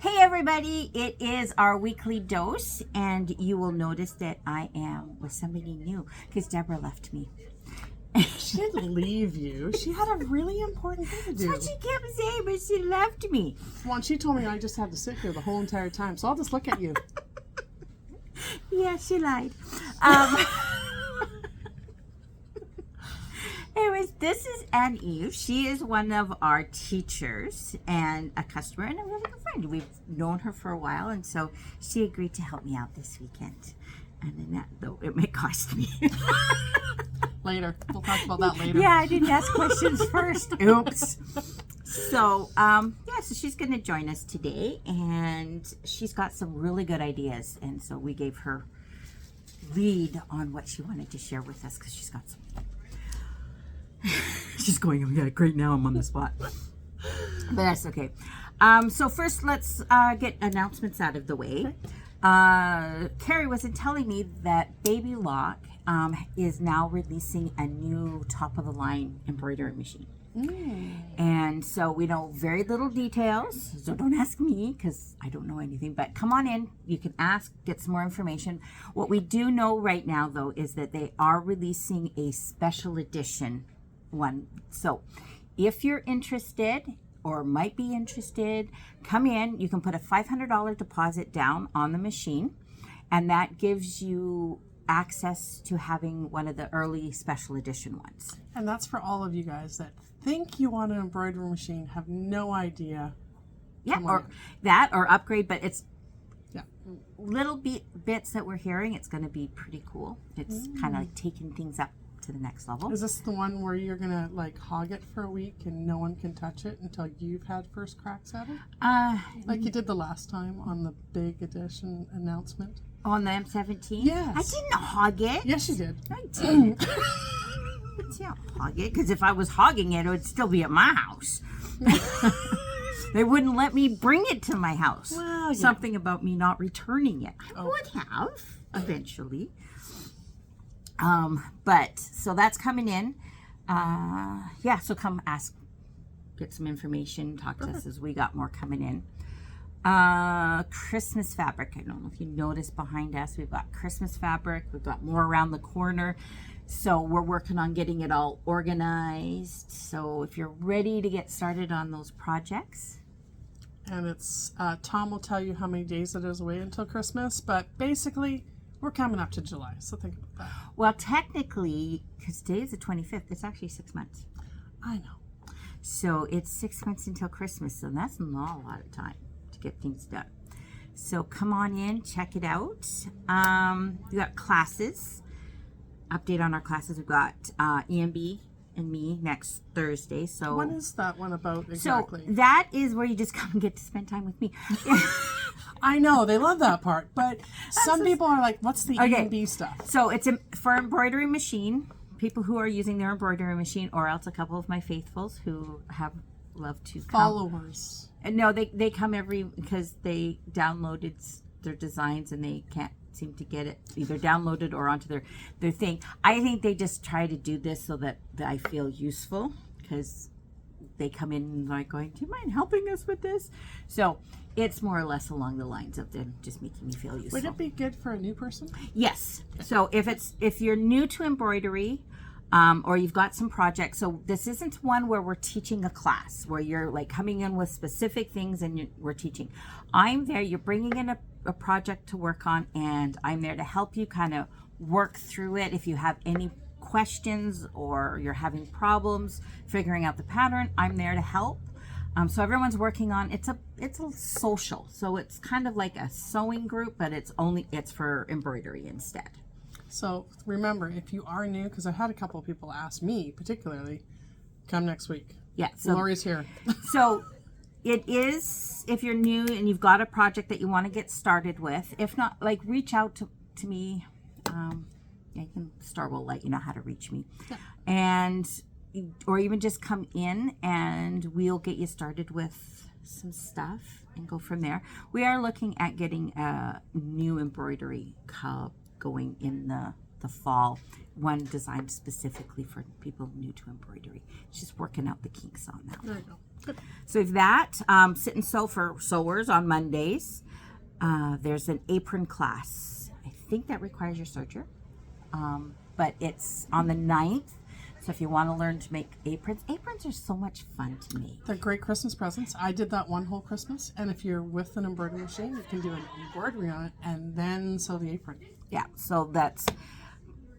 Hey everybody, it is our weekly dose, and you will notice that I am with somebody new because Deborah left me. She didn't leave you. She had a really important thing to do. That's what she kept saying, but she left me. Well, and she told me I just had to sit here the whole entire time, so I'll just look at you. Yeah, she lied. Anyways, this is Anneve. She is one of our teachers and a customer and a really good friend. We've known her for a while, and so she agreed to help me out this weekend. And then that, though, it may cost me. Later. We'll talk about that later. Yeah, I didn't ask questions first. Oops. So, so she's going to join us today, and she's got some really good ideas. And so we gave her lead on what she wanted to share with us because she's got some. She's going, oh yeah, great, now I'm on the spot. But that's okay. So first, let's get announcements out of the way. Carrie wasn't telling me that Baby Lock is now releasing a new top-of-the-line embroidery machine. And so we know very little details, so don't ask me because I don't know anything, but come on in, you can ask, get some more information. What we do know right now, though, is that they are releasing a special edition one. So if you're interested or might be interested, come in. You can put a $500 deposit down on the machine, and that gives you access to having one of the early special edition ones. And that's for all of you guys that think you want an embroidery machine, have no idea. Yeah, or that, or upgrade, but it's Yeah. little bits that we're hearing. It's going to be pretty cool. It's kind of like taking things up to the next level. Is this the one where you're going to like hog it for a week and no one can touch it until you've had first cracks at it? Like you did the last time on the big edition announcement? On the M17? Yes. I didn't hog it. Yes, you did. I didn't. Yeah, hog it, because if I was hogging it, it would still be at my house. They wouldn't let me bring it to my house. Well, yeah. Something about me not returning it. I would have eventually. But so that's coming in. So come ask, get some information, talk to us as we got more coming in. Christmas fabric. I don't know if you noticed behind us, we've got Christmas fabric. We've got more around the corner. So we're working on getting it all organized. So if you're ready to get started on those projects. And it's, Tom will tell you how many days it is away until Christmas, but basically we're coming up to July, so think about that. Well, technically, because today is the 25th, it's actually 6 months. I know. So it's 6 months until Christmas, so that's not a lot of time to get things done. So come on in, check it out. We got classes. Update on our classes. We've got EMB and me next Thursday. So what is that one about exactly? So that is where you just come and get to spend time with me. I know, they love that part, but some people are like, what's the EMB stuff? So it's for embroidery machine, people who are using their embroidery machine, or else a couple of my faithfuls who have loved to come. Followers. No, they come because they downloaded their designs and they can't seem to get it either downloaded or onto their thing. I think they just try to do this so that I feel useful, because they come in like going, do you mind helping us with this? So it's more or less along the lines of them just making me feel useful. Would it be good for a new person? Yes. So if you're new to embroidery, or you've got some projects, so this isn't one where we're teaching a class where you're like coming in with specific things and we're teaching. I'm there, you're bringing in a project to work on, and I'm there to help you kind of work through it. If you have any questions or you're having problems figuring out the pattern, I'm there to help. So everyone's working on, it's a social, so it's kind of like a sewing group, but it's for embroidery instead. So remember, if you are new, because I've had a couple of people ask me particularly, come next week. Yeah, so Lori's here. So it is, if you're new and you've got a project that you want to get started with, if not, like reach out to me. Star will let you know how to reach me. Yeah. Or even just come in and we'll get you started with some stuff and go from there. We are looking at getting a new embroidery hub going in the the fall one designed specifically for people new to embroidery. Just working out the kinks on that. There you go. Good. So we've that sit and sew for sewers on Mondays. There's an apron class. I think that requires your serger, but it's on the 9th. So if you want to learn to make aprons are so much fun to make. They're great Christmas presents. I did that one whole Christmas, and if you're with an embroidery machine, you can do an embroidery on it and then sew the apron. Yeah, so that's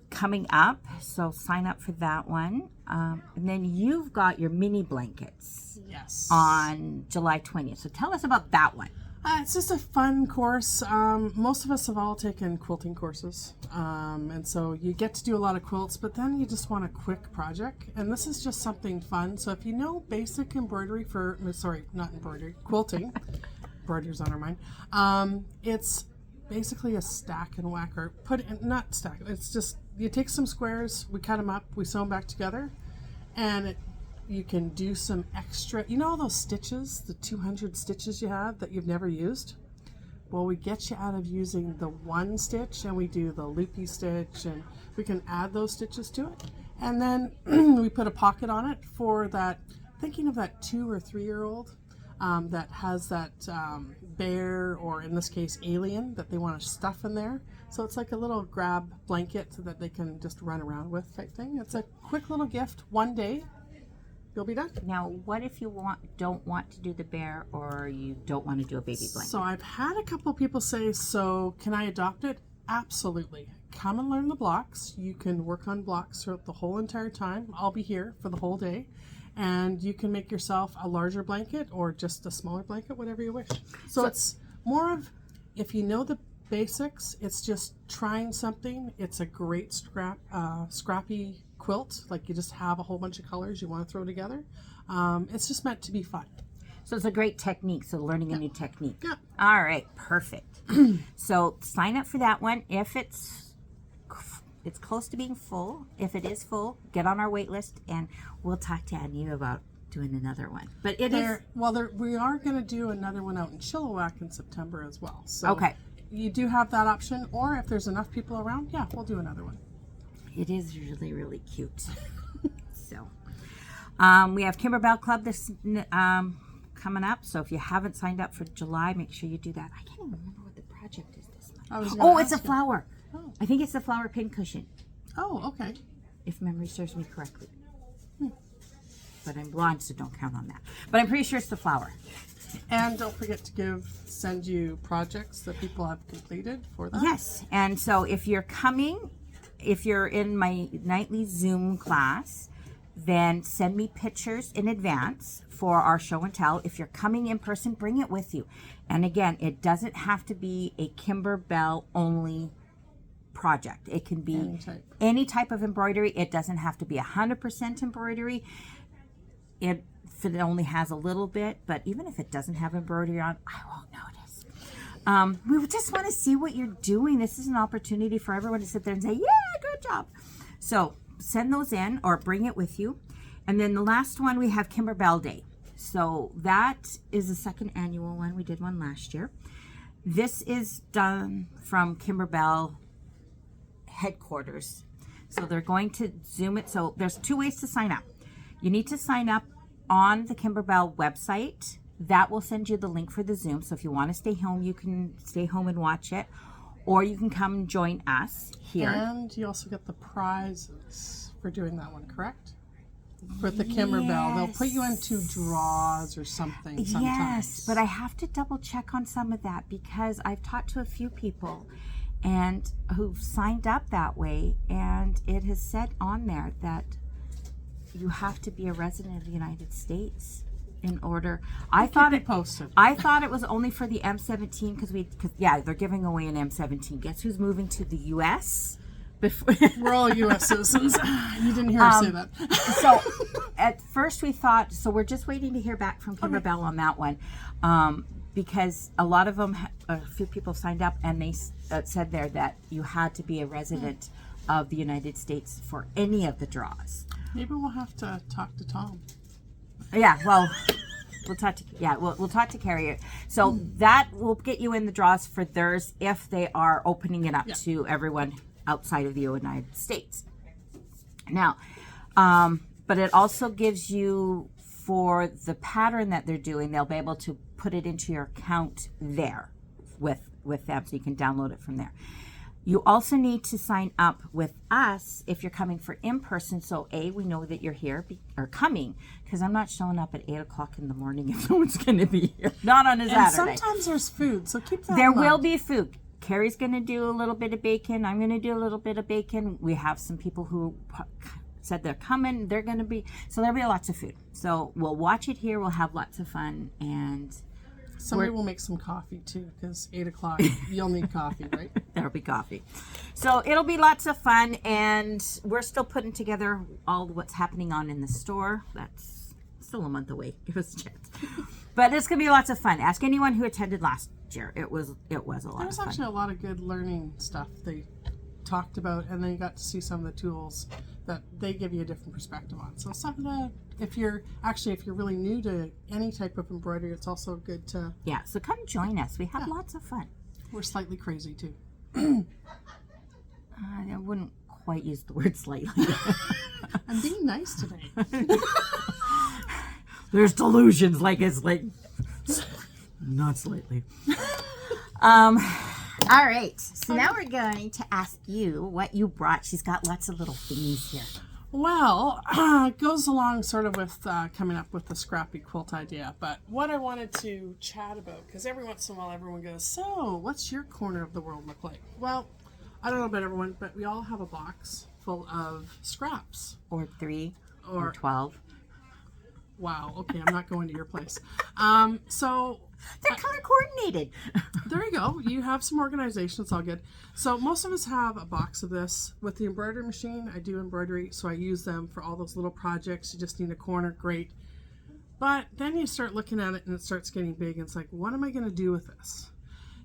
coming up. So sign up for that one. And then you've got your mini blankets. Yes. On July 20th. So tell us about that one. It's just a fun course. Most of us have all taken quilting courses. And so you get to do a lot of quilts, but then you just want a quick project. And this is just something fun. So if you know basic embroidery quilting, embroidery's on our mind. It's basically a stack and whack, or not stack. It's just, you take some squares, we cut them up, we sew them back together, and you can do some extra, all those stitches, the 200 stitches you have that you've never used? Well, we get you out of using the one stitch, and we do the loopy stitch, and we can add those stitches to it. And then we put a pocket on it for that, thinking of that 2 or 3 year old that has that bear, or in this case alien, that they want to stuff in there. So it's like a little grab blanket so that they can just run around with type thing. It's a quick little gift, one day. You'll be done. Now, what if you don't want to do the bear, or you don't want to do a baby blanket? So I've had a couple people say, so can I adopt it? Absolutely. Come and learn the blocks. You can work on blocks throughout the whole entire time. I'll be here for the whole day. And you can make yourself a larger blanket or just a smaller blanket, whatever you wish. So it's more of, if you know the basics, it's just trying something. It's a great scrappy quilt. Like, you just have a whole bunch of colors you want to throw together. It's just meant to be fun. So it's a great technique. So learning a new technique. Yeah. All right. Perfect. So sign up for that one. If it's close to being full. If it is full, get on our wait list, and we'll talk to Anneve about doing another one. But we are going to do another one out in Chilliwack in September as well. So okay. You do have that option, or if there's enough people around, yeah, we'll do another one. It is really, really cute. So we have Kimberbell Club this coming up. So if you haven't signed up for July, make sure you do that. I can't even remember what the project is this month. It's a flower. Oh. I think it's the flower pincushion. Oh, okay. If memory serves me correctly. But I'm blind, so don't count on that. But I'm pretty sure it's the flower. And don't forget to send you projects that people have completed for that. Yes. And so if you're in my nightly Zoom class, then send me pictures in advance for our show and tell. If you're coming in person, bring it with you. And again, it doesn't have to be a Kimberbell only project. It can be any type of embroidery. It doesn't have to be 100% embroidery. If it only has a little bit, but even if it doesn't have embroidery on, I won't notice. We just want to see what you're doing. This is an opportunity for everyone to sit there and say, yeah, good job. So send those in or bring it with you. And then the last one, we have Kimberbell Day. So that is the second annual one. We did one last year. This is done from Kimberbell headquarters. So they're going to Zoom it. So there's 2 ways to sign up. You need to sign up on the Kimberbell website. That will send you the link for the Zoom. So if you want to stay home, you can stay home and watch it. Or you can come and join us here. And you also get the prizes for doing that one, correct? For the Kimberbell. They'll put you into draws or something sometimes. Yes, but I have to double check on some of that, because I've talked to a few people and who've signed up that way, and it has said on there that you have to be a resident of the United States in order. I thought it was only for the M17 because they're giving away an M17. Guess who's moving to the U.S.? We're all U.S. citizens. You didn't hear us say that. So at first we thought, so we're just waiting to hear back from Kimberbell on that one, because a lot of them, a few people signed up, and they said there that you had to be a resident of the United States for any of the draws. Maybe we'll have to talk to Tom. Yeah, well, we'll talk to Carrie. So that will get you in the draws for theirs if they are opening it up to everyone outside of the United States. Now, but it also gives you, for the pattern that they're doing, they'll be able to put it into your account there with them, so you can download it from there. You also need to sign up with us if you're coming for in-person. So we know that you're here or coming, because I'm not showing up at 8 o'clock in the morning if no one's going to be here. Not on a Saturday. And sometimes there's food, so keep that There in mind. will be food. Carrie's going to do a little bit of bacon. I'm going to do a little bit of bacon. We have some people who said they're coming. They're going to be, so there'll be lots of food. So we'll watch it here. We'll have lots of fun, and somebody will make some coffee too, because 8 o'clock you'll need coffee, right? There'll be coffee. So it'll be lots of fun, and we're still putting together all what's happening on in the store. That's still a month away. Give us a chance. But it's going to be lots of fun. Ask anyone who attended last year. It was a lot of fun. There was actually a lot of good learning stuff they talked about, and then you got to see some of the tools that they give you a different perspective on. So something to, if you're really new to any type of embroidery, it's also good to... Yeah, so come join us. We have lots of fun. We're slightly crazy too. I wouldn't quite use the word slightly. I'm being nice today. There's delusions, like it's like not slightly. All right, so now we're going to ask you what you brought. She's got lots of little thingies here. Well, it goes along sort of with coming up with the scrappy quilt idea, but what I wanted to chat about, because every once in a while everyone goes, so what's your corner of the world look like? Well, I don't know about everyone, but we all have a box full of scraps. Or 3 or 12. Wow, okay, I'm not going to your place. So they're color coordinated. there you go. You have some organization. It's all good. So most of us have a box of this. With the embroidery machine, I do embroidery, so I use them for all those little projects. You just need a corner, great. But then you start looking at it and it starts getting big, and it's like, what am I going to do with this?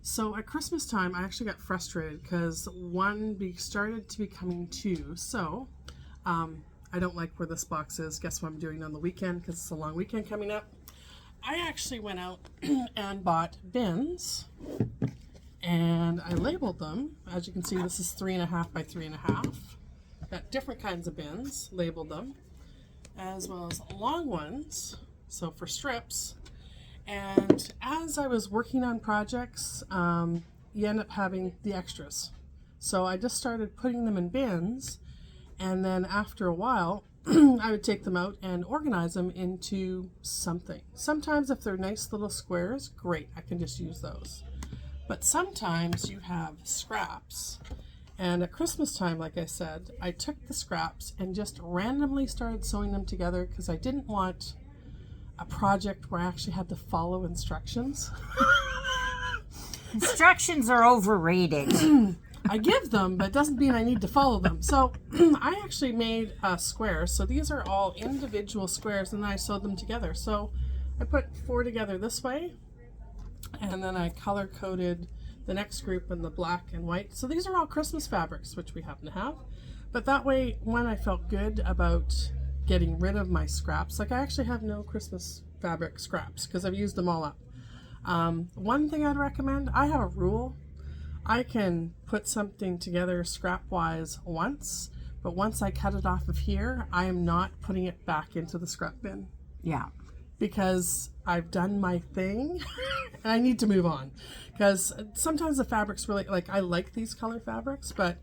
So at Christmas time, I actually got frustrated because one started to becoming 2. So I don't like where this box is. Guess what I'm doing on the weekend, because it's a long weekend coming up. I actually went out and bought bins, and I labeled them. As you can see, this is 3.5 by 3.5. Got different kinds of bins, labeled them, as well as long ones, so for strips. And as I was working on projects, you end up having the extras. So I just started putting them in bins, and then after a while, I would take them out and organize them into something. Sometimes if they're nice little squares, great, I can just use those. But sometimes you have scraps. And at Christmas time, like I said, I took the scraps and just randomly started sewing them together because I didn't want a project where I actually had to follow instructions. Instructions are overrated. I give them, but it doesn't mean I need to follow them. So I actually made squares. So these are all individual squares, and then I sewed them together. So I put 4 together this way, and then I color coded the next group in the black and white. So these are all Christmas fabrics, which we happen to have. But that way, when I felt good about getting rid of my scraps, like I actually have no Christmas fabric scraps because I've used them all up. One thing I'd recommend, I have a rule. I can put something together scrap-wise once, but once I cut it off of here, I am not putting it back into the scrap bin. Yeah. Because I've done my thing and I need to move on. Because sometimes the fabrics really, like I like these color fabrics, but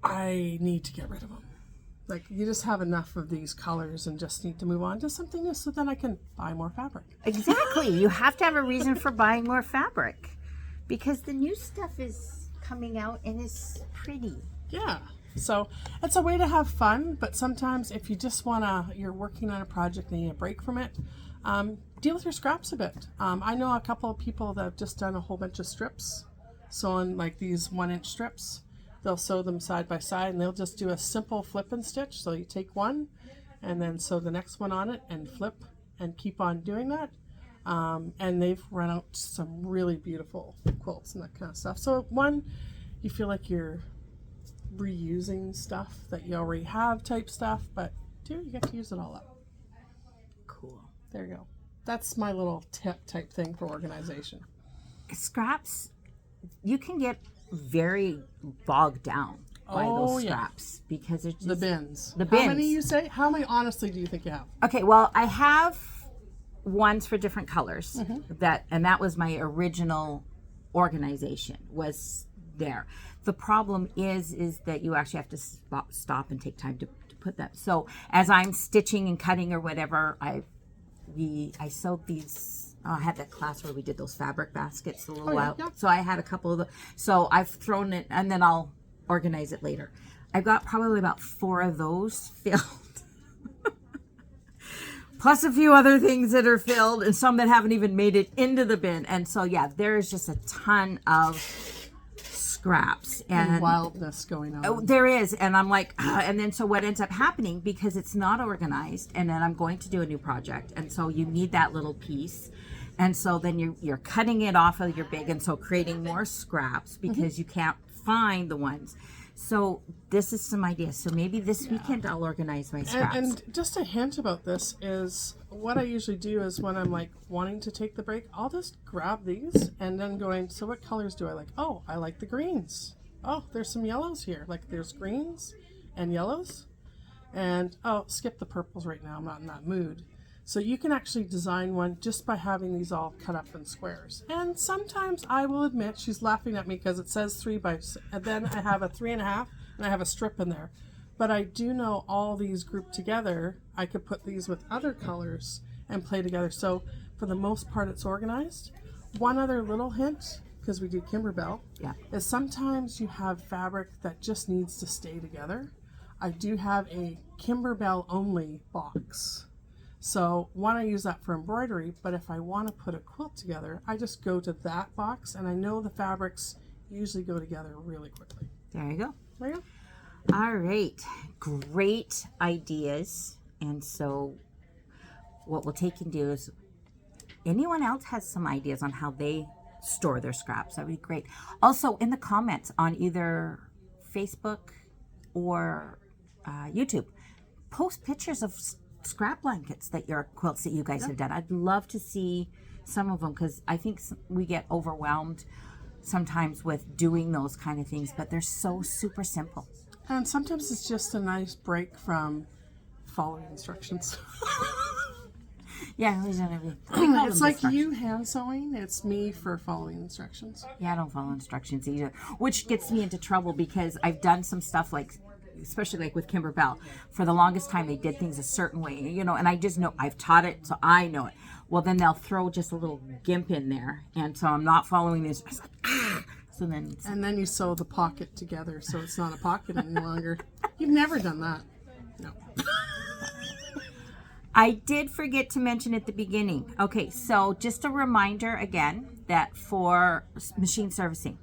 I need to get rid of them. Like you just have enough of these colors and just need to move on to something new so then I can buy more fabric. Exactly. You have to have a reason for buying more fabric. Because the new stuff is coming out and is pretty. Yeah. So it's a way to have fun, but sometimes if you just you're working on a project and you need a break from it, deal with your scraps a bit. I know a couple of people that have just done a whole bunch of strips, sewing like these 1-inch strips. They'll sew them side by side and they'll just do a simple flip and stitch. So you take one and then sew the next one on it and flip and keep on doing that. And they've run out some really beautiful quilts and that kind of stuff. So one, you feel like you're reusing stuff that you already have type stuff, but 2, you get to use it all up. Cool. There you go. That's my little tip type thing for organization. Scraps, you can get very bogged down by Oh, those yeah. scraps because it's just The bins. The How bins. many you say? How many honestly do you think you have? Okay, well, I have ones for different colors. That was my original organization was there. The problem is that you actually have to stop and take time to put them. So as I'm stitching and cutting or whatever, I sewed these. I had that class where we did those fabric baskets a little while. Yeah. So I had a couple of the. So I've thrown it, and then I'll organize it later. I've got probably about 4 of those filled. Plus a few other things that are filled and some that haven't even made it into the bin. And so, yeah, there's just a ton of scraps and wildness going on. Oh, there is. And I'm like, and then so what ends up happening because it's not organized and then I'm going to do a new project. And so you need that little piece. And so then you're cutting it off of your big and so creating more scraps because you can't find the ones. So this is some ideas. So maybe this weekend I'll organize my scraps. And just a hint about this is what I usually do is when I'm like wanting to take the break, I'll just grab these and then going, so what colors do I like? Oh, I like the greens. Oh, there's some yellows here. Like there's greens and yellows. And oh, skip the purples right now. I'm not in that mood. So you can actually design one just by having these all cut up in squares. And sometimes I will admit, she's laughing at me because it says 3 by, and then I have a 3.5 and I have a strip in there. But I do know all these grouped together, I could put these with other colors and play together. So for the most part, it's organized. One other little hint, because we do Kimberbell, is sometimes you have fabric that just needs to stay together. I do have a Kimberbell only box. So one, I use that for embroidery, but if I want to put a quilt together, I just go to that box and I know the fabrics usually go together really quickly. There you go. There you go. All right. Great ideas. And so what we'll take and do is anyone else has some ideas on how they store their scraps. That would be great. Also in the comments on either Facebook or YouTube, post pictures of scrap blankets that your quilts that you guys have done. I'd love to see some of them because I think we get overwhelmed sometimes with doing those kind of things, but they're so super simple. And sometimes it's just a nice break from following instructions. Yeah, it's like you hand sewing. It's me for following instructions. Yeah, I don't follow instructions either, which gets me into trouble because I've done some stuff like, especially like with Kimberbell, for the longest time they did things a certain way, you know, and I just know I've taught it, so I know it. Well, then they'll throw just a little gimp in there, and so I'm not following this. I was like, So then, and then you sew the pocket together, so it's not a pocket any longer. You've never done that, no. I did forget to mention at the beginning. Okay, so just a reminder again that for machine servicing,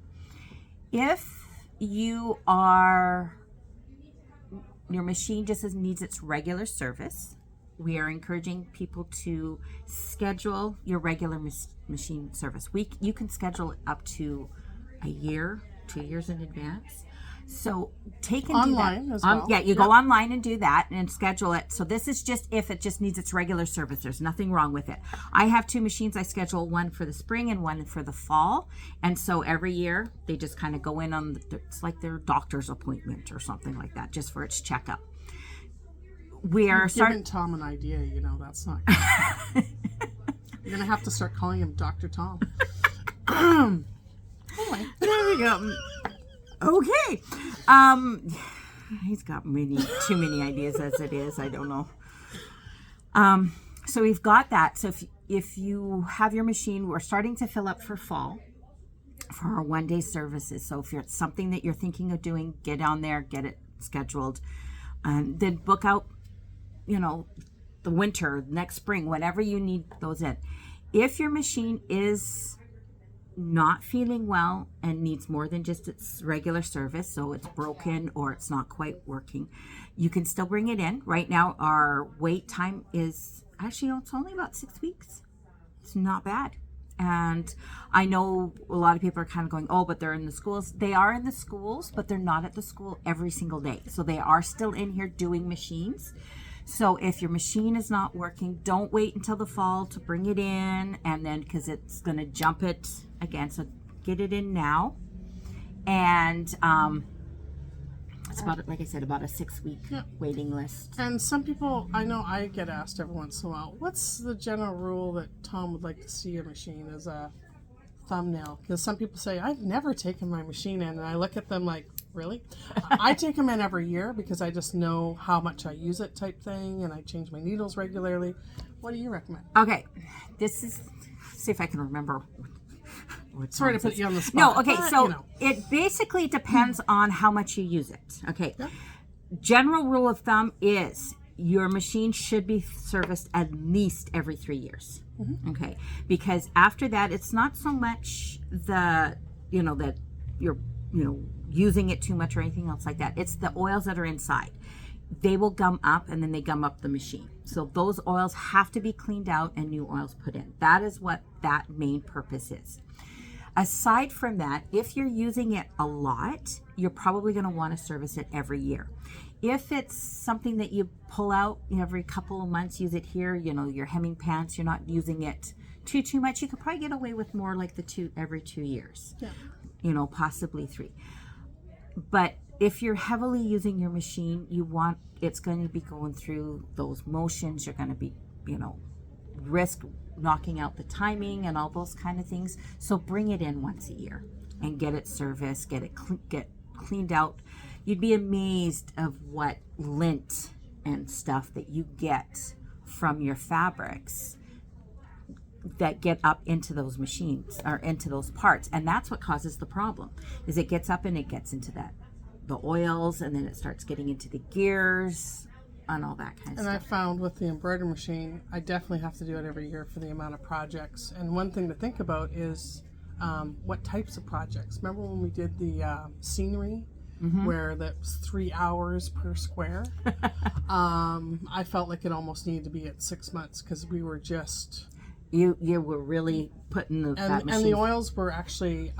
if you are your machine just needs its regular service, we are encouraging people to schedule your regular machine service. You can schedule it up to a year, 2 years in advance. So take and online do that. As well. Yeah, you go online and do that and schedule it. So this is just if it just needs its regular service. There's nothing wrong with it. I have 2 machines. I schedule one for the spring and one for the fall. And so every year they just kind of go in on, it's like their doctor's appointment or something like that, just for its checkup. We are giving Tom an idea, you know, that's not good. You're going to have to start calling him Dr. Tom. Anyway. There we go. Okay. He's got too many ideas as it is. I don't know. So we've got that. So if you have your machine, we're starting to fill up for fall for our 1-day services. So if it's something that you're thinking of doing, get on there, get it scheduled, and then book out, you know, the winter, next spring, whenever you need those in. If your machine is not feeling well and needs more than just its regular service, so it's broken or it's not quite working, you can still bring it in. Right now our wait time is actually, it's only about 6 weeks. It's not bad. And I know a lot of people are kind of going, oh, but they're in the schools. They are in the schools, but they're not at the school every single day. So they are still in here doing machines. So if your machine is not working, don't wait until the fall to bring it in, and then because it's going to jump it again. So get it in now. And it's about, like I said, about a 6-week waiting list. And some people, I know I get asked every once in a while, what's the general rule that Tom would like to see a machine as a thumbnail? Because some people say, I've never taken my machine in, and I look at them like, really? I take them in every year because I just know how much I use it type thing, and I change my needles regularly. What do you recommend? Okay, this is, see if I can remember. Sorry to put you on the spot. No, okay, but, so you know. it basically depends on how much you use it. Okay, Yeah. general rule of thumb is your machine should be serviced at least every 3 years. Okay, because after that, it's not so much that you're using it too much or anything else like that. It's the oils that are inside. They will gum up, and then they gum up the machine. So those oils have to be cleaned out and new oils put in. That is what that main purpose is. Aside from that, if you're using it a lot, you're probably going to want to service it every year. If it's something that you pull out every couple of months, use it here, your hemming pants, you're not using it too much, you could probably get away with more like every 2 years. Yeah. Possibly 3. But if you're heavily using your machine, it's going to be going through those motions. You're going to be, risk knocking out the timing and all those kind of things. So bring it in once a year and get it serviced, get cleaned out. You'd be amazed of what lint and stuff that you get from your fabrics that get up into those machines or into those parts. And that's what causes the problem, is it gets up and it gets into the oils, and then it starts getting into the gears and all that kind of stuff. And I found with the embroidery machine, I definitely have to do it every year for the amount of projects. And one thing to think about is what types of projects. Remember when we did the scenery, where that was 3 hours per square? I felt like it almost needed to be at 6 months because we were just... You were really putting that machine... And the oils were actually...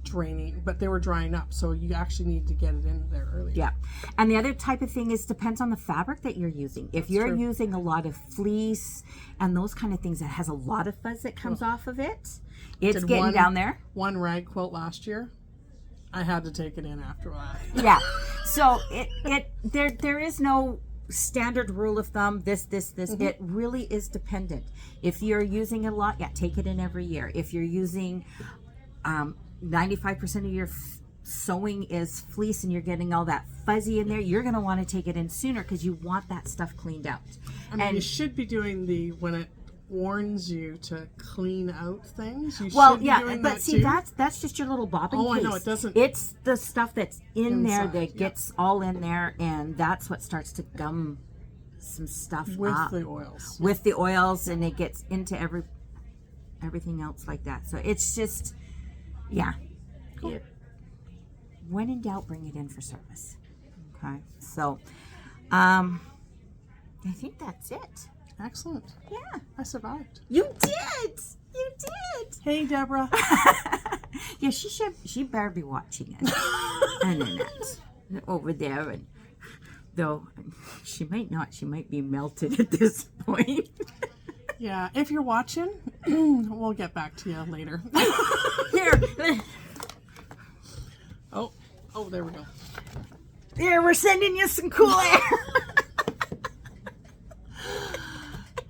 draining, but they were drying up, so you actually need to get it in there earlier. Yeah. And the other type of thing is depends on the fabric that you're using. If you're using a lot of fleece and those kind of things that has a lot of fuzz that comes off of it, it's getting down there. One rag quilt last year, I had to take it in after that. Yeah. So there is no standard rule of thumb, this. It really is dependent. If you're using a lot, take it in every year. If you're using 95% of your sewing is fleece and you're getting all that fuzzy in there, you're going to want to take it in sooner because you want that stuff cleaned out. You should be doing when it warns you to clean out things. But see, that's just your little bobbin case. I know, it doesn't. It's the stuff that's inside there that gets all in there, and that's what starts to gum some stuff up. With the oils, and it gets into everything else like that. So it's just... Yeah. Cool. When in doubt, bring it in for service. Okay. So, I think that's it. Excellent. Yeah. I survived. You did. You did. Hey, Deborah. Yeah, she better be watching it. And then that's over there, and though she might not. She might be melted at this point. Yeah, if you're watching, we'll get back to you later. Here. Oh, there we go. Here, we're sending you some cool air.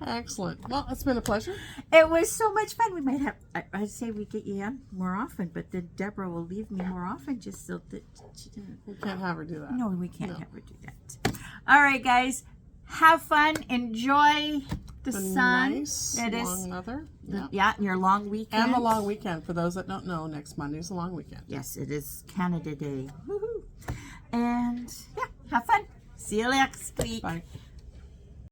Excellent. Well, it's been a pleasure. It was so much fun. We might have, I'd say we get you in more often, but then Deborah will leave me more often just so that she didn't. We can't have her do that. No, we can't have her do that. All right, guys. Have fun. Enjoy the sun. Nice long weather. Yeah, and your long weekend. And the long weekend. For those that don't know, next Monday's a long weekend. Yes, it is Canada Day. Woohoo. And yeah, have fun. See you next week. Bye.